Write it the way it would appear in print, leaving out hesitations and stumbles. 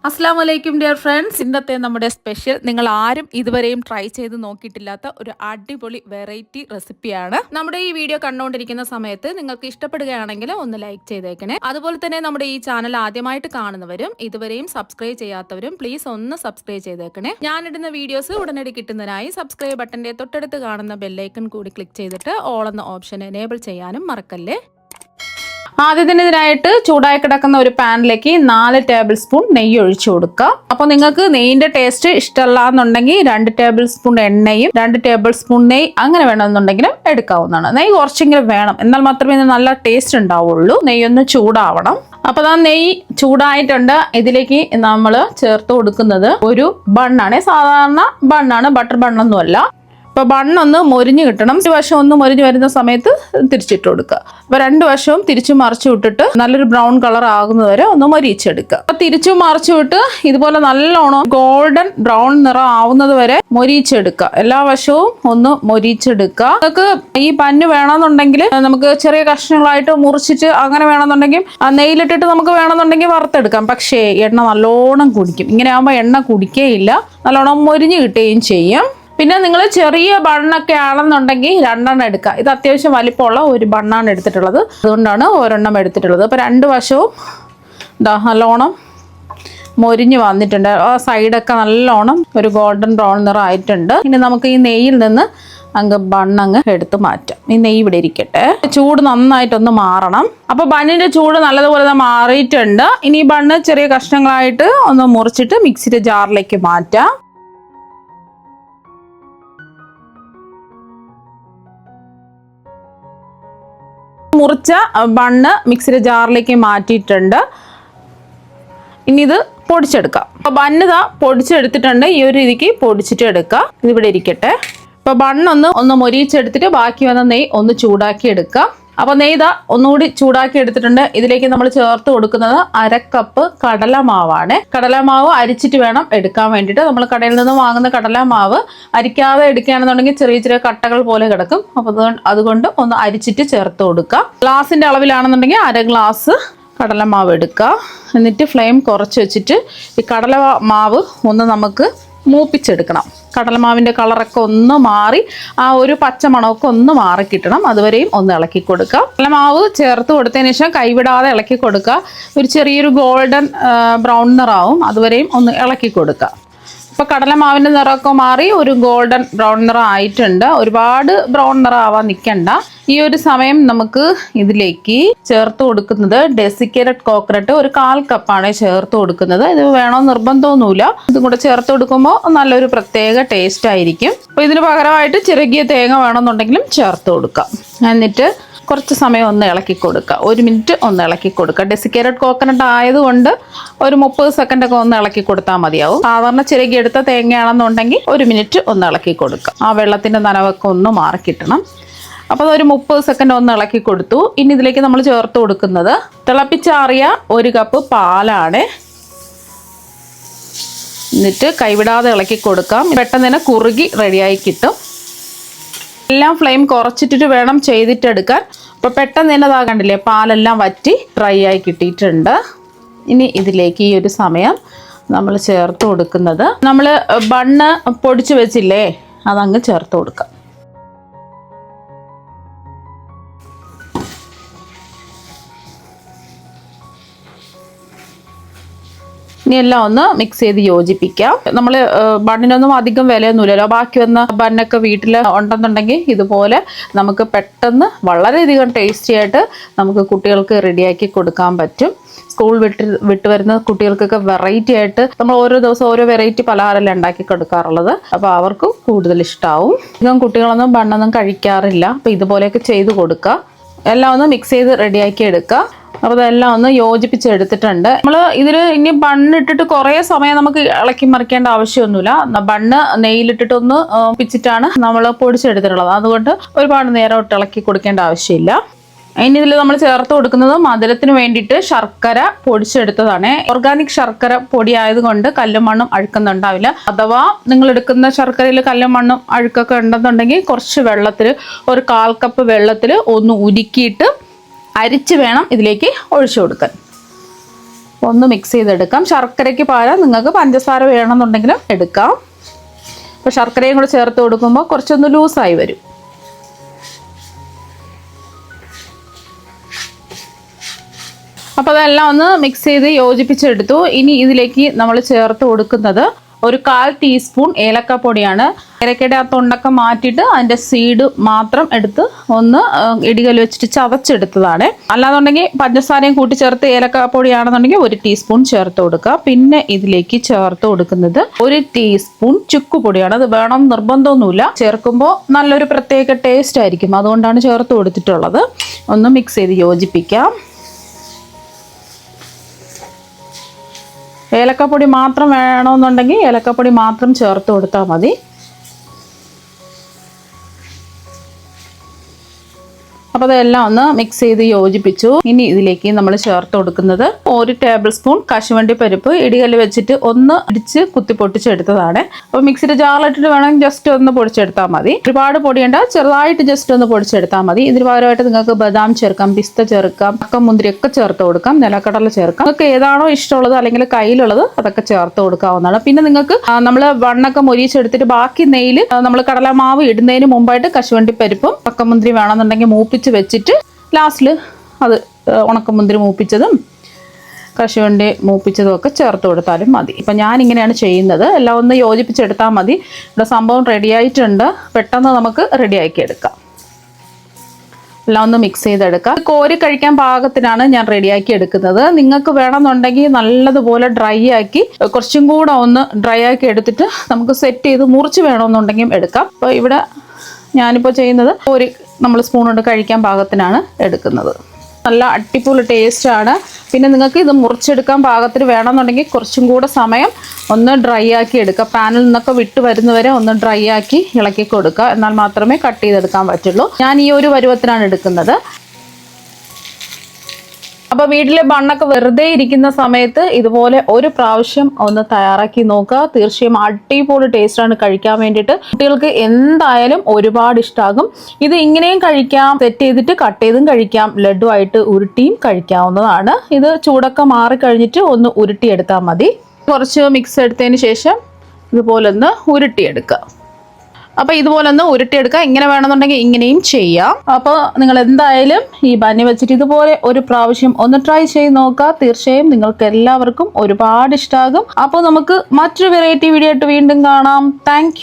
അസ്സലാമു അലൈക്കും dear friends. ഇന്നത്തെ നമ്മുടെ സ്പെഷ്യൽ നിങ്ങൾ ആരും ഇതുവരെയും ട്രൈ ചെയ്ത് നോക്കിയിട്ടില്ലാത്ത ഒരു അടിപൊളി വെറൈറ്റി റെസിപ്പിയാണ്. നമ്മുടെ ഈ വീഡിയോ കണ്ടുകൊണ്ടിരിക്കുന്ന സമയത്ത് നിങ്ങൾക്ക് ഇഷ്ടപ്പെടുകയാണെങ്കിൽ ഒന്ന് ലൈക്ക് ചെയ്തേക്കണേ. അതുപോലെ തന്നെ നമ്മുടെ ഈ ചാനൽ ആദ്യമായിട്ട് കാണുന്നവരും ഇതുവരെയും സബ്സ്ക്രൈബ് ചെയ്യാത്തവരും പ്ലീസ് ഒന്ന് സബ്സ്ക്രൈബ് ചെയ്തേക്കണേ. ഞാനിടുന്ന വീഡിയോസ് ഉടനടി കിട്ടുന്നതിനായി സബ്സ്ക്രൈബ് ബട്ടന്റെ തൊട്ടടുത്ത് കാണുന്ന ബെല്ലൈക്കൺ കൂടി ക്ലിക്ക് ചെയ്തിട്ട് ഓൾ എന്ന ഓപ്ഷൻ എനേബിൾ ചെയ്യാനും മറക്കല്ലേ. ആദ്യം തന്നെ ഇതിനായിട്ട് ചൂടായി കിടക്കുന്ന ഒരു പാനിലേക്ക് 4 ടേബിൾ സ്പൂൺ നെയ്യ് ഒഴിച്ചു കൊടുക്കുക. അപ്പോൾ നിങ്ങൾക്ക് നെയ്യിന്റെ ടേസ്റ്റ് ഇഷ്ടമല്ല എന്നുണ്ടെങ്കിൽ 2 ടേബിൾ സ്പൂൺ എണ്ണയും 2 ടേബിൾ സ്പൂൺ നെയ്യ് അങ്ങനെ വേണമെന്നുണ്ടെങ്കിലും എടുക്കാവുന്നതാണ്. നെയ്യ് കുറച്ചെങ്കിലും വേണം, എന്നാൽ മാത്രമേ ഇത് നല്ല ടേസ്റ്റ് ഉണ്ടാവുള്ളൂ. നെയ്യൊന്ന് ചൂടാവണം. അപ്പോൾ നെയ്യ് ചൂടായിട്ടുണ്ട്. ഇതിലേക്ക് നമ്മൾ ചേർത്ത് കൊടുക്കുന്നത് ഒരു ബണ്ണാണ്. സാധാരണ ബണ്ണാണ്, ബട്ടർ ബണ്ണൊന്നുമല്ല. അപ്പോൾ ബണ്ണൊന്ന് മൊരിഞ്ഞ് കിട്ടണം. ഒരു വശം ഒന്ന് മൊരിഞ്ഞ് വരുന്ന സമയത്ത് തിരിച്ചിട്ട് കൊടുക്കുക. അപ്പോൾ 2 വശവും തിരിച്ചു മറിച്ചു വിട്ടിട്ട് നല്ലൊരു ബ്രൗൺ കളർ ആകുന്നത് വരെ ഒന്ന് മൊരിയിച്ചെടുക്കുക. അപ്പോൾ തിരിച്ചു മറിച്ചു വിട്ട് ഇതുപോലെ നല്ലോണം ഗോൾഡൻ ബ്രൗൺ നിറം ആവുന്നത് വരെ മൊരിയിച്ചെടുക്കുക. എല്ലാ വശവും ഒന്ന് മൊരിയിച്ചെടുക്കുക. നിങ്ങൾക്ക് ഈ പന്ന് വേണമെന്നുണ്ടെങ്കിൽ നമുക്ക് ചെറിയ കഷ്ണങ്ങളായിട്ട് മുറിച്ചിട്ട് അങ്ങനെ വേണമെന്നുണ്ടെങ്കിൽ നെയ്യിലിട്ടിട്ട് നമുക്ക് വേണമെന്നുണ്ടെങ്കിൽ വറുത്തെടുക്കാം. പക്ഷേ എണ്ണ നല്ലോണം കുടിക്കും. ഇങ്ങനെ ആകുമ്പോൾ എണ്ണ കുടിക്കുകയില്ല, നല്ലോണം മൊരിഞ്ഞ് കിട്ടുകയും ചെയ്യും. പിന്നെ നിങ്ങൾ ചെറിയ ബണ്ണൊക്കെ ആണെന്നുണ്ടെങ്കിൽ 2 എടുക്കുക. ഇത് അത്യാവശ്യം വലിപ്പമുള്ള ഒരു ബണ്ണാണ് എടുത്തിട്ടുള്ളത്, അതുകൊണ്ടാണ് ഒരെണ്ണം എടുത്തിട്ടുള്ളത്. അപ്പോൾ 2 വശവും നല്ലോണം മൊരിഞ്ഞ് വന്നിട്ടുണ്ട്. ആ സൈഡൊക്കെ നല്ലോണം ഒരു ഗോൾഡൻ ബ്രൗൺ നിറം ആയിട്ടുണ്ട്. ഇനി നമുക്ക് ഈ നെയ്യിൽ നിന്ന് ബണ്ണങ്ങ് എടുത്ത് മാറ്റാം. ഈ നെയ്യ് ഇവിടെ ഇരിക്കട്ടെ. ചൂട് നന്നായിട്ടൊന്ന് മാറണം. അപ്പോൾ ബണ്ണിന്റെ ചൂട് നല്ലതുപോലെ മാറിയിട്ടുണ്ട്. ഇനി ഈ ബണ്ണ് ചെറിയ കഷ്ണങ്ങളായിട്ട് ഒന്ന് മുറിച്ചിട്ട് മിക്സിയുടെ ജാറിലേക്ക് മാറ്റാം. മുറിച്ച ബണ്ണ് മിക്സിയുടെ ജാറിലേക്ക് മാറ്റിയിട്ടുണ്ട്. ഇനി ഇത് പൊടിച്ചെടുക്കാം. അപ്പോൾ ബണ്ണ് പൊടിച്ചെടുത്തിട്ടുണ്ട്. ഈ ഒരു രീതിക്ക് പൊടിച്ചിട്ട് എടുക്കുക. ഇതിവിടെ ഇരിക്കട്ടെ. അപ്പോൾ ബണ്ണൊന്ന് മൊരിയിച്ചെടുത്തിട്ട് ബാക്കി വന്ന നെയ്യ് ഒന്ന് ചൂടാക്കി എടുക്കുക. അപ്പോൾ നെയ്യ് ഒന്നുകൂടി ചൂടാക്കി എടുത്തിട്ടുണ്ട്. ഇതിലേക്ക് നമ്മൾ ചേർത്ത് കൊടുക്കുന്നത് 1/2 കപ്പ് കടലമാവാണ്. കടലമാവ് അരിച്ചിട്ട് വേണം എടുക്കാൻ വേണ്ടിയിട്ട്. നമ്മൾ കടയിൽ നിന്ന് വാങ്ങുന്ന കടലമാവ് അരിക്കാതെ എടുക്കുകയാണെന്നുണ്ടെങ്കിൽ ചെറിയ ചെറിയ കട്ടകൾ പോലെ കിടക്കും. അപ്പോൾ അതുകൊണ്ട് ഒന്ന് അരിച്ചിട്ട് ചേർത്ത് കൊടുക്കുക. ഗ്ലാസിന്റെ അളവിലാണെന്നുണ്ടെങ്കിൽ 1/2 ഗ്ലാസ് കടലമാവ് എടുക്കുക. എന്നിട്ട് ഫ്ലെയിം കുറച്ച് വെച്ചിട്ട് ഈ കടലമാവ് ഒന്ന് നമുക്ക് മൂപ്പിച്ചെടുക്കണം. കടലമാവിൻ്റെ കളറൊക്കെ ഒന്ന് മാറി ആ ഒരു പച്ചമണമൊക്കെ ഒന്ന് മാറി കിട്ടണം. അതുവരെയും ഒന്ന് ഇളക്കി കൊടുക്കുക. കടലമാവ് ചേർത്ത് കൊടുത്തതിന് ശേഷം കൈവിടാതെ ഇളക്കി കൊടുക്കുക. ഒരു ചെറിയൊരു ഗോൾഡൻ ബ്രൗൺ നിറാവും, അതുവരെയും ഒന്ന് ഇളക്കി കൊടുക്കുക. ഇപ്പോൾ കടലമാവിൻ്റെ നിറമൊക്കെ മാറി ഒരു ഗോൾഡൻ ബ്രൗൺ നിറം ആയിട്ടുണ്ട്. ഒരുപാട് ബ്രൗൺ നിറം ആവാൻ നിൽക്കണ്ട. ഈ ഒരു സമയം നമുക്ക് ഇതിലേക്ക് ചേർത്ത് കൊടുക്കുന്നത് ഡെസിക്കേറ്റഡ് കോക്കനട്ട് ഒരു 1/4 കപ്പാണ് ചേർത്ത് കൊടുക്കുന്നത്. ഇത് വേണോ നിർബന്ധമൊന്നുമില്ല. ഇതും കൂടെ ചേർത്ത് കൊടുക്കുമ്പോൾ നല്ലൊരു പ്രത്യേക ടേസ്റ്റ് ആയിരിക്കും. അപ്പോൾ ഇതിന് പകരമായിട്ട് ചിരകിയ തേങ്ങ വേണമെന്നുണ്ടെങ്കിലും ചേർത്ത് കൊടുക്കാം. എന്നിട്ട് കുറച്ച് സമയം ഒന്ന് ഇളക്കി കൊടുക്കുക. 1 മിനിറ്റ് ഒന്ന് ഇളക്കി കൊടുക്കുക. ഡെസിക്കേറ്റഡ് കോക്കനട്ട് ആയതുകൊണ്ട് ഒരു 30 സെക്കൻഡൊക്കെ ഒന്ന് ഇളക്കി കൊടുത്താൽ മതിയാവും. സാധാരണ ചിരകിയെടുത്ത തേങ്ങയാണെന്നുണ്ടെങ്കിൽ 1 മിനിറ്റ് ഒന്ന് ഇളക്കി കൊടുക്കുക. ആ വെള്ളത്തിൻ്റെ നനവൊക്കെ ഒന്ന് മാറി കിട്ടണം. അപ്പോൾ അതൊരു 30 സെക്കൻഡ് ഒന്ന് ഇളക്കി കൊടുത്തു. ഇനി ഇതിലേക്ക് നമ്മൾ ചേർത്ത് കൊടുക്കുന്നത് തിളപ്പിച്ചാറിയ 1 കപ്പ് പാലാണ്. എന്നിട്ട് കൈവിടാതെ ഇളക്കി കൊടുക്കാം. പെട്ടെന്ന് തന്നെ കുറുകി റെഡിയായി കിട്ടും. എല്ലാം ഫ്ലെയിം കുറച്ചിട്ടിട്ട് വേണം ചെയ്തിട്ടെടുക്കാൻ. അപ്പോൾ പെട്ടെന്ന് തന്നെ കണ്ടില്ലേ, പാലെല്ലാം വറ്റി ഡ്രൈ ആയി കിട്ടിയിട്ടുണ്ട്. ഇനി ഇതിലേക്ക് ഈ ഒരു സമയം നമ്മൾ ചേർത്ത് കൊടുക്കുന്നത് നമ്മൾ ബണ്ണ് പൊടിച്ച് വെച്ചില്ലേ, അതങ്ങ് ചേർത്ത് കൊടുക്കാം. ഇനി എല്ലാം ഒന്ന് മിക്സ് ചെയ്ത് യോജിപ്പിക്കാം. നമ്മൾ ബണ്ണിനൊന്നും അധികം വിലയൊന്നുമില്ലല്ലോ. ബാക്കി വന്ന ബണ്ണൊക്കെ വീട്ടിൽ ഉണ്ടെന്നുണ്ടെങ്കിൽ ഇതുപോലെ നമുക്ക് പെട്ടെന്ന് വളരെയധികം ടേസ്റ്റി ആയിട്ട് നമുക്ക് കുട്ടികൾക്ക് റെഡിയാക്കി കൊടുക്കാൻ പറ്റും. സ്കൂൾ വിട്ട് വരുന്ന കുട്ടികൾക്കൊക്കെ വെറൈറ്റി ആയിട്ട് നമ്മൾ ഓരോ ദിവസം ഓരോ വെറൈറ്റി പലഹാരമല്ലേ ഉണ്ടാക്കി കൊടുക്കാറുള്ളത്. അപ്പോൾ അവർക്ക് കൂടുതൽ ഇഷ്ടമാവും. അധികം കുട്ടികളൊന്നും ബണ്ണൊന്നും കഴിക്കാറില്ല. അപ്പോൾ ഇതുപോലെയൊക്കെ ചെയ്ത് കൊടുക്കുക. എല്ലാം ഒന്ന് മിക്സ് ചെയ്ത് റെഡിയാക്കി എടുക്കുക. അപ്പോൾ അതെല്ലാം ഒന്ന് യോജിപ്പിച്ചെടുത്തിട്ടുണ്ട്. നമ്മൾ ഇതിൽ ഇനി ബണ്ണിട്ടിട്ട് കുറേ സമയം നമുക്ക് ഇളക്കി മറിക്കേണ്ട ആവശ്യമൊന്നുമില്ല. ബണ്ണ് നെയ്യിലിട്ടിട്ടൊന്ന് പിച്ചിട്ടാണ് നമ്മൾ പൊടിച്ചെടുത്തിട്ടുള്ളത്. അതുകൊണ്ട് ഒരുപാട് നേരം ഇട്ട് ഇളക്കി കൊടുക്കേണ്ട ആവശ്യമില്ല. ഇനി ഇതിൽ നമ്മൾ ചേർത്ത് കൊടുക്കുന്നത് മധുരത്തിന് വേണ്ടിയിട്ട് ശർക്കര പൊടിച്ചെടുത്തതാണ്. ഓർഗാനിക് ശർക്കര പൊടി ആയതുകൊണ്ട് കല്ലും മണ്ണും അഴുക്കുന്നുണ്ടാവില്ല. അഥവാ നിങ്ങൾ എടുക്കുന്ന ശർക്കരയിൽ കല്ലും മണ്ണും അഴുക്കൊക്കെ ഉണ്ടെന്നുണ്ടെങ്കിൽ കുറച്ച് വെള്ളത്തിൽ ഒരു 1/4 കപ്പ് വെള്ളത്തിൽ ഒന്ന് ഉരുക്കിയിട്ട് അരിച്ച് വേണം ഇതിലേക്ക് ഒഴിച്ചു കൊടുക്കാൻ. ഒന്ന് മിക്സ് ചെയ്തെടുക്കാം. ശർക്കരയ്ക്ക് പകരം നിങ്ങൾക്ക് പഞ്ചസാര വേണമെന്നുണ്ടെങ്കിലും എടുക്കാം. അപ്പോൾ ശർക്കരയും കൂടെ ചേർത്ത് കൊടുക്കുമ്പോൾ കുറച്ചൊന്ന് ലൂസായി വരും. അപ്പോൾ അതെല്ലാം ഒന്ന് മിക്സ് ചെയ്ത് യോജിപ്പിച്ചെടുത്തു. ഇനി ഇതിലേക്ക് നമ്മൾ ചേർത്ത് കൊടുക്കുന്നത് ഒരു 1/4 ടീസ്പൂൺ ഏലക്കപ്പൊടിയാണ്. ഏലക്കയുടെ ആ തൊണ്ടൊക്കെ മാറ്റിയിട്ട് അതിൻ്റെ സീഡ് മാത്രം എടുത്ത് ഒന്ന് ഇടികല്ല് വെച്ചിട്ട് ചതച്ചെടുത്തതാണ്. അല്ലാന്നുണ്ടെങ്കിൽ പഞ്ചസാരയും കൂട്ടി ചേർത്ത് ഏലക്കപ്പൊടിയാണെന്നുണ്ടെങ്കിൽ 1 ടീസ്പൂൺ ചേർത്ത് കൊടുക്കുക. പിന്നെ ഇതിലേക്ക് ചേർത്ത് കൊടുക്കുന്നത് 1 ടീസ്പൂൺ ചുക്കുപൊടിയാണ്. അത് വേണം നിർബന്ധമൊന്നുമില്ല, ചേർക്കുമ്പോൾ നല്ലൊരു പ്രത്യേക ടേസ്റ്റ് ആയിരിക്കും, അതുകൊണ്ടാണ് ചേർത്ത് കൊടുത്തിട്ടുള്ളത്. ഒന്ന് മിക്സ് ചെയ്ത് യോജിപ്പിക്കാം. ഏലക്കപ്പൊടി മാത്രം വേണമെന്നുണ്ടെങ്കിൽ ഏലക്കപ്പൊടി മാത്രം ചേർത്ത് കൊടുത്താൽ മതി. അപ്പോൾ അതെല്ലാം ഒന്ന് മിക്സ് ചെയ്ത് യോജിപ്പിച്ചു. ഇനി ഇതിലേക്ക് നമ്മൾ ചേർത്ത് കൊടുക്കുന്നത് 1 ടേബിൾ സ്പൂൺ കശുവണ്ടി പരിപ്പ് ഇടികല്ല് വെച്ചിട്ട് ഒന്ന് ഇടിച്ച് കുത്തി പൊട്ടിച്ചെടുത്തതാണ്. അപ്പോൾ മിക്സിയുടെ ജാറിലിട്ടിട്ട് വേണമെങ്കിൽ ജസ്റ്റ് ഒന്ന് പൊടിച്ചെടുത്താൽ മതി. ഒരുപാട് പൊടിയേണ്ട, ചെറുതായിട്ട് ജസ്റ്റ് ഒന്ന് പൊടിച്ചെടുത്താൽ മതി. ഇതിന് പകരമായിട്ട് നിങ്ങൾക്ക് ബദാം ചേർക്കാം, പിസ്ത ചേർക്കാം, മുന്തിരി ഒക്കെ ചേർത്ത് കൊടുക്കാം, നിലക്കടല ചേർക്കാം. നിങ്ങൾക്ക് ഏതാണോ ഇഷ്ടമുള്ളത് അല്ലെങ്കിൽ കയ്യിലുള്ളത് അതൊക്കെ ചേർത്ത് കൊടുക്കാവുന്നതാണ്. പിന്നെ നിങ്ങൾക്ക് നമ്മൾ വണ്ണൊക്കെ മൊരിച്ചെടുത്തിട്ട് ബാക്കി നെയ്യിൽ നമ്മൾ കടലമാവ് ഇടുന്നതിന് മുമ്പായിട്ട് കശുവണ്ടി പരിപ്പും മുന്തിരി വേണമെന്നുണ്ടെങ്കിൽ മൂപ്പിച്ച് വെച്ചിട്ട് ലാസ്റ്റിൽ അത് ഉണക്കമുന്തിരി മൂപ്പിച്ചതും കശുവണ്ടി മൂപ്പിച്ചതും ഒക്കെ ചേർത്ത് കൊടുത്താലും മതി. ഇപ്പം ഞാനിങ്ങനെയാണ് ചെയ്യുന്നത്. എല്ലാം ഒന്ന് യോജിപ്പിച്ചെടുത്താൽ മതി. ഇവിടെ സംഭവം റെഡി ആയിട്ടുണ്ട്. പെട്ടെന്ന് നമുക്ക് റെഡിയാക്കി എടുക്കാം. എല്ലാം ഒന്ന് മിക്സ് ചെയ്തെടുക്കാം. കോരി കഴിക്കാൻ പാകത്തിനാണ് ഞാൻ റെഡിയാക്കി എടുക്കുന്നത്. നിങ്ങൾക്ക് വേണമെന്നുണ്ടെങ്കിൽ നല്ലതുപോലെ ഡ്രൈ ആക്കി കുറച്ചും കൂടെ ഒന്ന് ഡ്രൈ ആക്കി എടുത്തിട്ട് നമുക്ക് സെറ്റ് ചെയ്ത് മുറിച്ച് വേണമെന്നുണ്ടെങ്കിൽ എടുക്കാം. അപ്പോൾ ഇവിടെ ഞാനിപ്പോൾ ചെയ്യുന്നത് നമ്മൾ സ്പൂൺ കൊണ്ട് കഴിക്കാൻ പാകത്തിനാണ് എടുക്കുന്നത്. നല്ല അടിപൊളി ടേസ്റ്റാണ്. പിന്നെ നിങ്ങൾക്ക് ഇത് മുറിച്ചെടുക്കാൻ പാകത്തിന് വേണമെന്നുണ്ടെങ്കിൽ കുറച്ചും കൂടെ സമയം ഒന്ന് ഡ്രൈ ആക്കി എടുക്കുക. പാനിൽ നിന്നൊക്കെ വിട്ട് വരുന്നവരെ ഒന്ന് ഡ്രൈ ആക്കി ഇളക്കി കൊടുക്കുക. എന്നാൽ മാത്രമേ കട്ട് ചെയ്തെടുക്കാൻ പറ്റുള്ളൂ. ഞാൻ ഈ ഒരു പരുവത്തിനാണ് എടുക്കുന്നത്. അപ്പോൾ വീട്ടിലെ ബണ്ണൊക്കെ വെറുതെ ഇരിക്കുന്ന സമയത്ത് ഇതുപോലെ ഒരു പ്രാവശ്യം ഒന്ന് തയ്യാറാക്കി നോക്കുക. തീർച്ചയായും അടിപൊളി ടേസ്റ്റാണ് കഴിക്കാൻ വേണ്ടിയിട്ട്. കുട്ടികൾക്ക് എന്തായാലും ഒരുപാട് ഇഷ്ടമാകും. ഇത് ഇങ്ങനെയും കഴിക്കാം, സെറ്റ് ചെയ്തിട്ട് കട്ട് ചെയ്തും കഴിക്കാം, ലഡു ആയിട്ട് ഉരുട്ടിയും കഴിക്കാവുന്നതാണ്. ഇത് ചൂടൊക്കെ മാറിക്കഴിഞ്ഞിട്ട് ഒന്ന് ഉരുട്ടിയെടുത്താൽ മതി. കുറച്ച് മിക്സ് എടുത്തതിന് ശേഷം ഇതുപോലെ ഒന്ന് ഉരുട്ടിയെടുക്കുക. അപ്പോൾ ഇതുപോലെ ഒന്ന് ഉരുട്ടിയെടുക്കുക. ഇങ്ങനെ വേണമെന്നുണ്ടെങ്കിൽ ഇങ്ങനെയും ചെയ്യാം. അപ്പോൾ നിങ്ങൾ എന്തായാലും ഈ ബന്നി വെച്ചിട്ട് ഇതുപോലെ ഒരു പ്രാവശ്യം ഒന്ന് ട്രൈ ചെയ്ത് നോക്കുക. തീർച്ചയായും നിങ്ങൾക്ക് എല്ലാവർക്കും ഒരുപാട് ഇഷ്ടമാകും. അപ്പോൾ നമുക്ക് മറ്റൊരു വെറൈറ്റി വീഡിയോ ആയിട്ട് വീണ്ടും കാണാം. താങ്ക്